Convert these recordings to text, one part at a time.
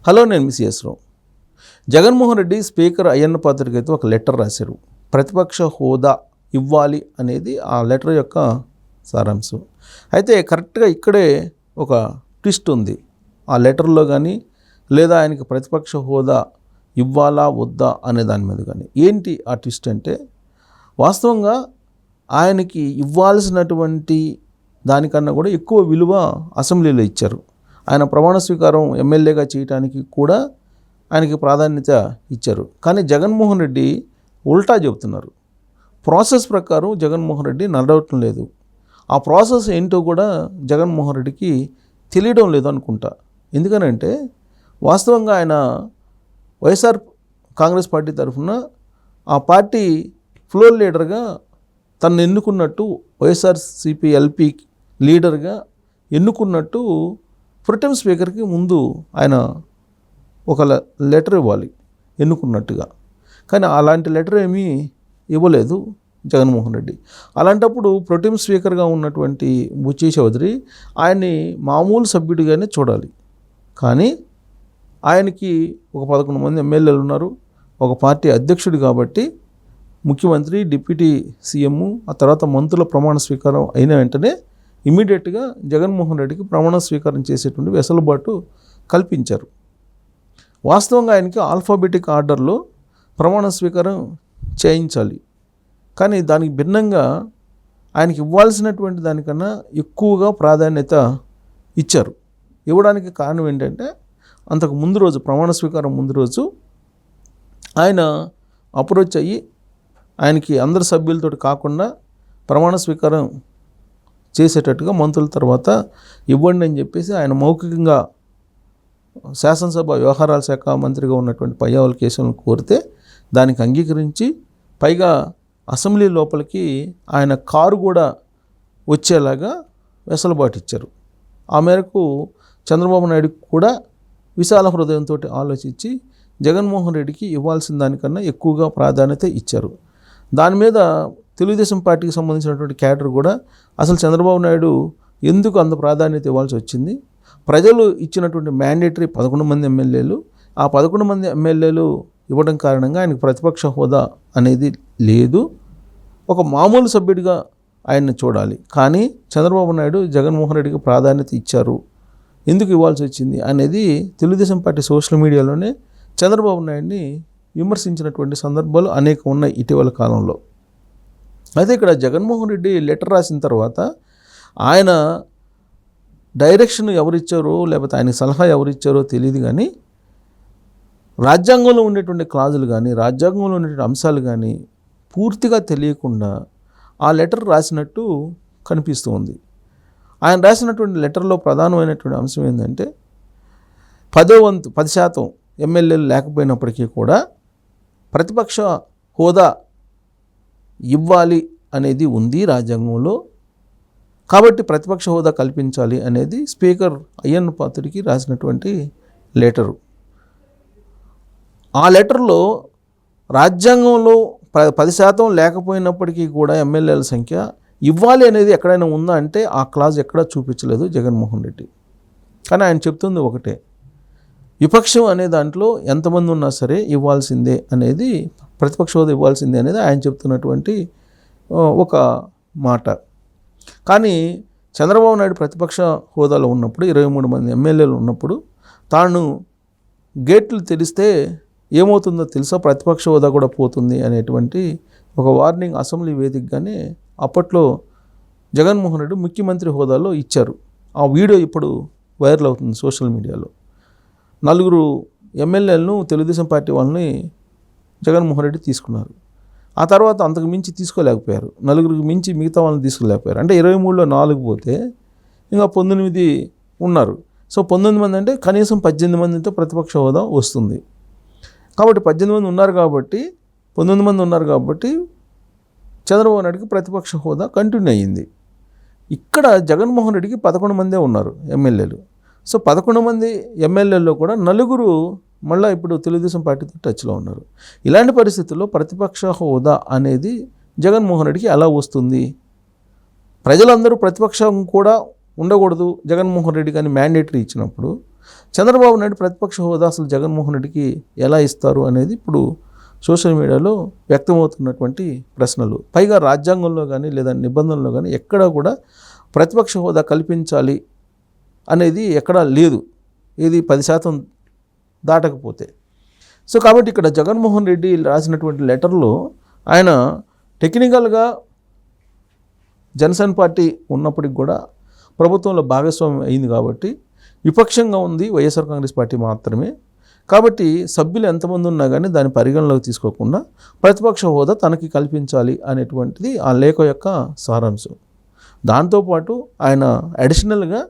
Hello, నేను మీ CS రావు. Jaganmohan Reddy speaker Ayyanna పాత్రుడికి అయితే ఒక లెటర్ రాశారు. ప్రతిపక్ష హోదా ఇవ్వాలి అనేది ఆ లెటర్ యొక్క సారాంశం. అయితే కరెక్ట్గా ఇక్కడే ఒక ట్విస్ట్ ఉంది. ఆ లెటర్లో కానీ లేదా ఆయనకి ప్రతిపక్ష హోదా ఇవ్వాలా వద్దా అనే దాని మీద కానీ ఏంటి ఆ ట్విస్ట్ అంటే, వాస్తవంగా ఆయనకి ఇవ్వాల్సినటువంటి దానికన్నా కూడా ఎక్కువ విలువ అసెంబ్లీలో ఇచ్చారు. ఆయన ప్రమాణ స్వీకారం ఎమ్మెల్యేగా చేయడానికి కూడా ఆయనకి ప్రాధాన్యత ఇచ్చారు. కానీ జగన్మోహన్ రెడ్డి ఉల్టా చెబుతున్నారు. ప్రాసెస్ ప్రకారం జగన్మోహన్ రెడ్డి నడవటం లేదు. ఆ ప్రాసెస్ ఏంటో కూడా జగన్మోహన్ రెడ్డికి తెలియడం లేదు అనుకుంటా. ఎందుకనంటే వాస్తవంగా ఆయన వైఎస్ఆర్ కాంగ్రెస్ పార్టీ తరఫున ఆ పార్టీ ఫ్లోర్ లీడర్గా తను ఎన్నుకున్నట్టు, వైఎస్ఆర్సీపీ ఎల్పీ లీడర్గా ఎన్నుకున్నట్టు ప్రొటెం స్పీకర్కి ముందు ఆయన ఒక లెటర్ ఇవ్వాలి ఎన్నుకున్నట్టుగా. కానీ అలాంటి లెటర్ ఏమీ ఇవ్వలేదు జగన్మోహన్ రెడ్డి. అలాంటప్పుడు ప్రొటెం స్పీకర్గా ఉన్నటువంటి బుచ్చి చౌదరి ఆయన్ని మామూలు సభ్యుడిగానే చూడాలి. కానీ ఆయనకి ఒక 11 మంది ఎమ్మెల్యేలు ఉన్నారు, ఒక పార్టీ అధ్యక్షుడు కాబట్టి ముఖ్యమంత్రి, డిప్యూటీ సీఎం, ఆ తర్వాత మంత్రుల ప్రమాణ స్వీకారం అయిన వెంటనే ఇమీడియట్గా జగన్మోహన్ రెడ్డికి ప్రమాణ స్వీకారం చేసేటువంటి వెసులుబాటు కల్పించారు. వాస్తవంగా ఆయనకి ఆల్ఫాబెటిక్ ఆర్డర్లో ప్రమాణ స్వీకారం చేయించాలి. కానీ దానికి భిన్నంగా ఆయనకి ఇవ్వాల్సినటువంటి దానికన్నా ఎక్కువగా ప్రాధాన్యత ఇచ్చారు. ఇవ్వడానికి కారణం ఏంటంటే, అంతకు ముందు రోజు, ప్రమాణ స్వీకారం ముందు రోజు ఆయన అప్రోచ్ అయ్యి ఆయనకి అందరి సభ్యులతో కాకుండా ప్రమాణ స్వీకారం చేసేటట్టుగా మంత్రుల తర్వాత ఇవ్వండి అని చెప్పేసి ఆయన మౌఖికంగా శాసనసభ వ్యవహారాల శాఖ మంత్రిగా ఉన్నటువంటి పయ్యావుల కేశవులను కోరితే దానికి అంగీకరించి, పైగా అసెంబ్లీ లోపలికి ఆయన కారు కూడా వచ్చేలాగా వెసులుబాటు ఇచ్చారు. ఆ మేరకు చంద్రబాబు నాయుడు కూడా విశాల హృదయంతో ఆలోచించి జగన్మోహన్ రెడ్డికి ఇవ్వాల్సిన దానికన్నా ఎక్కువగా ప్రాధాన్యత ఇచ్చారు. దాని మీద తెలుగుదేశం పార్టీకి సంబంధించినటువంటి క్యాడర్ కూడా అసలు చంద్రబాబు నాయుడు ఎందుకు అంత ప్రాధాన్యత ఇవ్వాల్సి వచ్చింది, ప్రజలు ఇచ్చినటువంటి మ్యాండేటరీ 11 మంది ఎమ్మెల్యేలు, ఆ 11 మంది ఎమ్మెల్యేలు ఇవ్వడం కారణంగా ఆయనకు ప్రతిపక్ష హోదా అనేది లేదు, ఒక మామూలు సభ్యుడిగా ఆయన్ని చూడాలి. కానీ చంద్రబాబు నాయుడు జగన్మోహన్ రెడ్డికి ప్రాధాన్యత ఇచ్చారు, ఎందుకు ఇవ్వాల్సి వచ్చింది అనేది తెలుగుదేశం పార్టీ సోషల్ మీడియాలోనే చంద్రబాబు నాయుడిని విమర్శించినటువంటి సందర్భాలు అనేక ఉన్నాయి ఇటీవల కాలంలో. అయితే ఇక్కడ జగన్మోహన్ రెడ్డి లెటర్ రాసిన తర్వాత ఆయన డైరెక్షన్ ఎవరిచ్చారో లేకపోతే ఆయన సలహా ఎవరిచ్చారో తెలియదు, కానీ రాజ్యాంగంలో ఉండేటువంటి క్లాజులు కానీ రాజ్యాంగంలో ఉండేటువంటి అంశాలు కానీ పూర్తిగా తెలియకుండా ఆ లెటర్ రాసినట్టు కనిపిస్తూ ఉంది. ఆయన రాసినటువంటి లెటర్లో ప్రధానమైనటువంటి అంశం ఏంటంటే, 10% ఎమ్మెల్యేలు లేకపోయినప్పటికీ కూడా ప్రతిపక్ష హోదా ఇవ్వాలి అనేది ఉంది రాజ్యాంగంలో, కాబట్టి ప్రతిపక్ష హోదా కల్పించాలి అనేది స్పీకర్ అయ్యన్న పాత్రుడికి రాసినటువంటి లెటరు. ఆ లెటర్లో రాజ్యాంగంలో 10% లేకపోయినప్పటికీ కూడా ఎమ్మెల్యేల సంఖ్య ఇవ్వాలి అనేది ఎక్కడైనా ఉందా అంటే ఆ క్లాజ్ ఎక్కడా చూపించలేదు జగన్మోహన్ రెడ్డి. కానీ ఆయన చెప్తుంది ఒకటే, విపక్షం అనే దాంట్లో ఎంతమంది ఉన్నా సరే ఇవ్వాల్సిందే అనేది, ప్రతిపక్ష హోదా ఇవ్వాల్సిందే అనేది ఆయన చెప్తున్నటువంటి ఒక మాట. కానీ చంద్రబాబు నాయుడు ప్రతిపక్ష హోదాలో ఉన్నప్పుడు, 23 మంది ఎమ్మెల్యేలు ఉన్నప్పుడు, తాను గేట్లు తెరిస్తే ఏమవుతుందో తెలుసా, ప్రతిపక్ష హోదా కూడా పోతుంది అనేటువంటి ఒక వార్నింగ్ అసెంబ్లీ వేదికగానే అప్పట్లో జగన్మోహన్ రెడ్డి ముఖ్యమంత్రి హోదాలో ఇచ్చారు. ఆ వీడియో ఇప్పుడు వైరల్ అవుతుంది సోషల్ మీడియాలో. 4 ఎమ్మెల్యేలను తెలుగుదేశం పార్టీ వాళ్ళని జగన్మోహన్ రెడ్డి తీసుకున్నారు. ఆ తర్వాత అంతకు మించి తీసుకోలేకపోయారు, 4కి మించి మిగతా వాళ్ళని తీసుకోలేకపోయారు. అంటే 23లో 4 పోతే ఇంకా 19 ఉన్నారు. సో 19 మంది అంటే కనీసం 18 మందితో ప్రతిపక్ష హోదా వస్తుంది. కాబట్టి 18 మంది ఉన్నారు కాబట్టి, 19 మంది ఉన్నారు కాబట్టి చంద్రబాబు నాయుడికి ప్రతిపక్ష హోదా కంటిన్యూ అయ్యింది. ఇక్కడ జగన్మోహన్ రెడ్డికి 11 మందే ఉన్నారు ఎమ్మెల్యేలు. సో 11 మంది ఎమ్మెల్యేల్లో కూడా 4 మళ్ళీ ఇప్పుడు తెలుగుదేశం పార్టీతో టచ్లో ఉన్నారు. ఇలాంటి పరిస్థితుల్లో ప్రతిపక్ష హోదా అనేది జగన్మోహన్ రెడ్డికి ఎలా వస్తుంది? ప్రజలందరూ ప్రతిపక్షం కూడా ఉండకూడదు జగన్మోహన్ రెడ్డి కానీ మ్యాండేటరీ ఇచ్చినప్పుడు చంద్రబాబు నాయుడు ప్రతిపక్ష హోదా అసలు జగన్మోహన్ రెడ్డికి ఎలా ఇస్తారు అనేది ఇప్పుడు సోషల్ మీడియాలో వ్యక్తమవుతున్నటువంటి ప్రశ్నలు. పైగా రాజ్యాంగంలో కానీ లేదా నిబంధనలో కానీ ఎక్కడా కూడా ప్రతిపక్ష హోదా కల్పించాలి అనేది ఎక్కడా లేదు, ఇది 10% దాటకపోతే. సో కాబట్టి ఇక్కడ జగన్మోహన్ రెడ్డి రాసినటువంటి లెటర్లో ఆయన టెక్నికల్గా జనసేన పార్టీ ఉన్నప్పటికి కూడా ప్రభుత్వంలో భాగస్వామ్యం అయింది కాబట్టి విపక్షంగా ఉంది వైఎస్ఆర్ కాంగ్రెస్ పార్టీ మాత్రమే. కాబట్టి సభ్యులు ఎంతమంది ఉన్నా కానీ దాన్ని పరిగణలోకి తీసుకోకుండా ప్రతిపక్ష హోదా తనకి కల్పించాలి అనేటువంటిది ఆ లేఖ యొక్క సారాంశం. దాంతోపాటు ఆయన అడిషనల్గా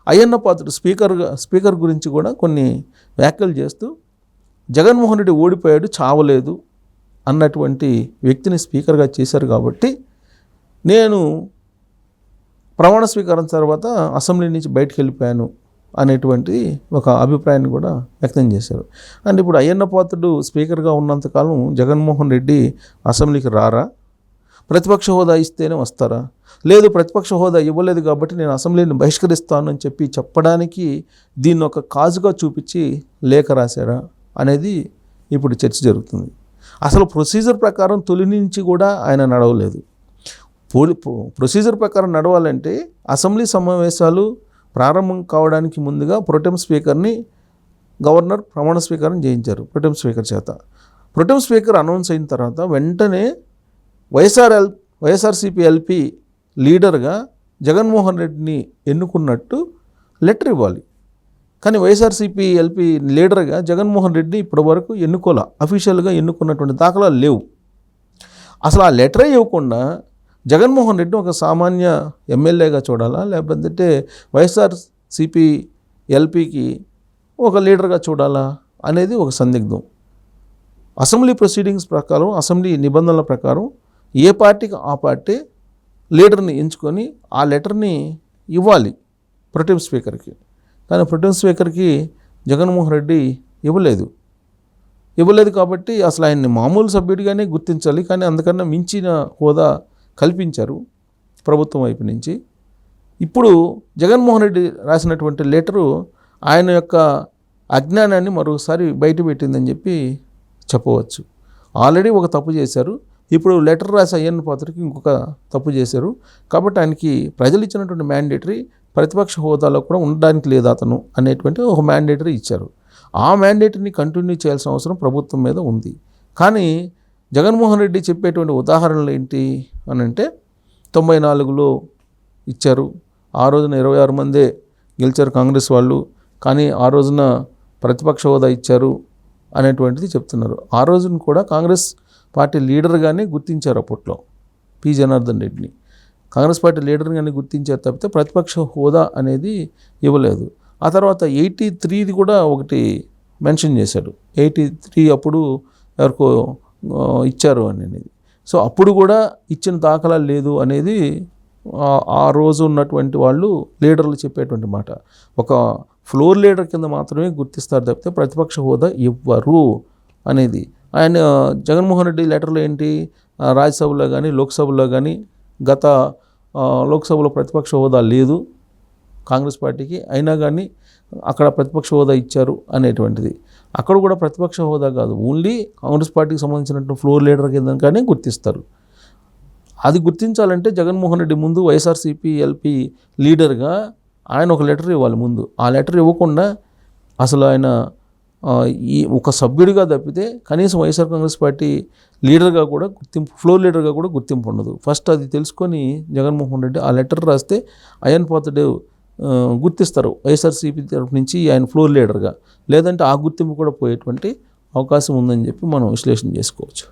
అయ్యన్న పాత్రుడు స్పీకర్ గురించి కూడా కొన్ని వ్యాఖ్యలు చేస్తూ జగన్మోహన్ రెడ్డి ఓడిపోయాడు, చావలేదు అన్నటువంటి వ్యక్తిని స్పీకర్గా చేశారు కాబట్టి నేను ప్రమాణ స్వీకారం తర్వాత అసెంబ్లీ నుంచి బయటకు వెళ్ళిపోయాను అనేటువంటి ఒక అభిప్రాయాన్ని కూడా వ్యక్తం చేశారు. అండ్ ఇప్పుడు అయ్యన్న పాత్రుడు స్పీకర్గా ఉన్నంతకాలం జగన్మోహన్ రెడ్డి అసెంబ్లీకి రారా? ప్రతిపక్ష హోదా ఇస్తేనే వస్తారా? లేదు ప్రతిపక్ష హోదా ఇవ్వలేదు కాబట్టి నేను అసెంబ్లీని బహిష్కరిస్తాను అని చెప్పడానికి దీన్ని ఒక కాజుగా చూపించి లేఖ రాశారా అనేది ఇప్పుడు చర్చ జరుగుతుంది. అసలు ప్రొసీజర్ ప్రకారం తొలి నుంచి కూడా ఆయన నడవలేదు. ప్రొసీజర్ ప్రకారం నడవాలంటే అసెంబ్లీ సమావేశాలు ప్రారంభం కావడానికి ముందుగా ప్రొటెం స్పీకర్ని గవర్నర్ ప్రమాణ స్వీకారం చేయించారు ప్రొటెం స్పీకర్ చేత. ప్రొటెం స్పీకర్ అనౌన్స్ అయిన తర్వాత వెంటనే వైఎస్ఆర్సీపీ ఎల్పీ లీడర్గా జగన్మోహన్ రెడ్డిని ఎన్నుకున్నట్టు లెటర్ ఇవ్వాలి. కానీ వైఎస్ఆర్సీపీ ఎల్పీ లీడర్గా జగన్మోహన్ రెడ్డిని ఇప్పటివరకు అఫీషియల్గా ఎన్నుకున్నటువంటి దాఖలాలు లేవు. అసలు ఆ లెటరే ఇవ్వకుండా జగన్మోహన్ రెడ్డిని ఒక సామాన్య ఎమ్మెల్యేగా చూడాలా, లేకపోతే వైఎస్ఆర్సీపీ ఎల్పీకి ఒక లీడర్గా చూడాలా అనేది ఒక సందిగ్ధం. అసెంబ్లీ ప్రొసీడింగ్స్ ప్రకారం, అసెంబ్లీ నిబంధనల ప్రకారం ఏ పార్టీకి ఆ పార్టీ లీడర్ని ఎంచుకొని ఆ లెటర్ని ఇవ్వాలి ప్రొటెం స్పీకర్కి. కానీ ప్రొటెం స్పీకర్కి జగన్మోహన్ రెడ్డి ఇవ్వలేదు కాబట్టి అసలు ఆయన్ని మామూలు సభ్యుడిగానే గుర్తించాలి, కానీ అందుకన్నా మించిన హోదా కల్పించారు ప్రభుత్వం వైపు నుంచి. ఇప్పుడు జగన్మోహన్ రెడ్డి రాసినటువంటి లెటరు ఆయన యొక్క అజ్ఞానాన్ని మరోసారి బయటపెట్టిందని చెప్పవచ్చు. ఆల్రెడీ ఒక తప్పు చేశారు, ఇప్పుడు లెటర్ రాసి అయ్యన్న పాత్రకి ఇంకొక తప్పు చేశారు. కాబట్టి ఆయనకి ప్రజలు ఇచ్చినటువంటి మ్యాండేటరీ ప్రతిపక్ష హోదాలో కూడా ఉండడానికి లేదు అతను అనేటువంటి ఒక మ్యాండేటరీ ఇచ్చారు. ఆ మ్యాండేటరీని కంటిన్యూ చేయాల్సిన అవసరం ప్రభుత్వం మీద ఉంది. కానీ జగన్మోహన్ రెడ్డి చెప్పేటువంటి ఉదాహరణలు ఏంటి అని అంటే 94లో ఇచ్చారు, ఆ రోజున 26 మందే గెలిచారు కాంగ్రెస్ వాళ్ళు, కానీ ఆ రోజున ప్రతిపక్ష హోదా ఇచ్చారు అనేటువంటిది చెప్తున్నారు. ఆ రోజున కూడా కాంగ్రెస్ పార్టీ లీడర్గానే గుర్తించారు అప్పట్లో పి జనార్దన్ రెడ్డిని. కాంగ్రెస్ పార్టీ లీడర్గానే గుర్తించారు తప్పితే ప్రతిపక్ష హోదా అనేది ఇవ్వలేదు. ఆ తర్వాత 83ది కూడా ఒకటి మెన్షన్ చేశాడు, 83 అప్పుడు ఎవరికో ఇచ్చారు అనేది. సో అప్పుడు కూడా ఇచ్చిన దాఖలాలు లేదు అనేది ఆ రోజు ఉన్నటువంటి వాళ్ళు లీడర్లు చెప్పేటువంటి మాట. ఒక ఫ్లోర్ లీడర్ కింద మాత్రమే గుర్తిస్తారు తప్పితే ప్రతిపక్ష హోదా ఇవ్వరు అనేది. ఆయన జగన్మోహన్ రెడ్డి లెటర్లో ఏంటి, రాజ్యసభలో కానీ లోక్సభలో కానీ గత లోక్సభలో ప్రతిపక్ష హోదా లేదు కాంగ్రెస్ పార్టీకి, అయినా కానీ అక్కడ ప్రతిపక్ష హోదా ఇచ్చారు అనేటువంటిది. అక్కడ కూడా ప్రతిపక్ష హోదా కాదు, ఓన్లీ కాంగ్రెస్ పార్టీకి సంబంధించినట్టు ఫ్లోర్ లీడర్ కిందగానే గుర్తిస్తారు. అది గుర్తించాలంటే జగన్మోహన్ రెడ్డి ముందు వైఎస్ఆర్సీపీ ఎల్పీ లీడర్గా ఆయన ఒక లెటర్ ఇవ్వాలి ముందు. ఆ లెటర్ ఇవ్వకుండా అసలు ఆయన ఈ ఒక సభ్యుడిగా తప్పితే కనీసం వైఎస్ఆర్ కాంగ్రెస్ పార్టీ లీడర్గా కూడా ఫ్లోర్ లీడర్గా కూడా గుర్తింపు ఉండదు. ఫస్ట్ అది తెలుసుకొని జగన్మోహన్ రెడ్డి ఆ లెటర్ రాస్తే అయ్యన్న పాత్రుడు గుర్తిస్తారు వైఎస్ఆర్సీపీ తరఫు నుంచి ఆయన ఫ్లోర్ లీడర్గా, లేదంటే ఆ గుర్తింపు కూడా పోయేటువంటి అవకాశం ఉందని మనం విశ్లేషణ చేసుకోవచ్చు.